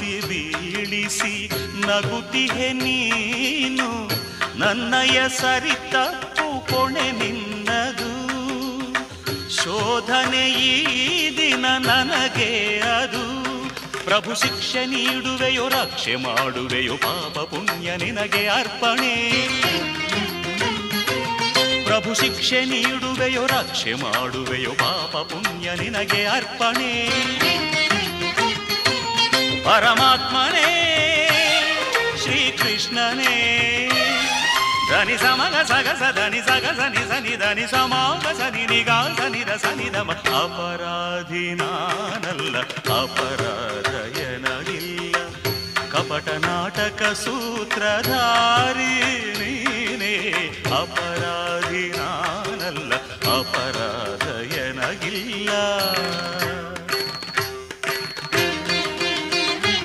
ಬಾರಿಸಿ ಬೀಳಿಸಿ ನಗುತ್ತಿಹೆ ನೀನು, ನನ್ನಯ ಸರಿತಪ್ಪು ಕೊಣೆ ನಿನ್ನದು. ಶೋಧನೆ ಈ ದಿನ ನನಗೆ ಅದು. ಪ್ರಭು ಶಿಕ್ಷೆ ನೀಡುವೆಯೋ ರಕ್ಷೆ ಮಾಡುವೆಯೋ, ಪಾಪ ಪುಣ್ಯ ನಿನಗೆ ಅರ್ಪಣೆ. ಪ್ರಭು ಶಿಕ್ಷೆ ನೀಡುವೆಯೋ ರಕ್ಷೆ ಮಾಡುವೆಯೋ, ಪಾಪ ಪುಣ್ಯ ನಿನಗೆ ಅರ್ಪಣೆ. ಪರಮಾತ್ಮನೇ ಶ್ರೀಕೃಷ್ಣನೇ, ಧನಿ ಸಮಗ ಸಗಸ ಧನಿ ಸಗಸ ನಿ ಸನಿ ಧನಿ ಸಮಾಗ ಸನಿ ನಿಗಾ ಸನಿ ದ ಸನಿ ದ ಮ. ಅಪರಾಧಿ ನಾನಲ್ಲ, ಅಪರಾಧಯನಗಿಲ್ಲ, ಕಪಟ ನಾಟಕ ಸೂತ್ರಧಾರಿ ನೀನೇ. ಅಪರಾಧಿ ನಾನಲ್ಲ, ಅಪರಾಧಯನಗಿಲ್ಲ.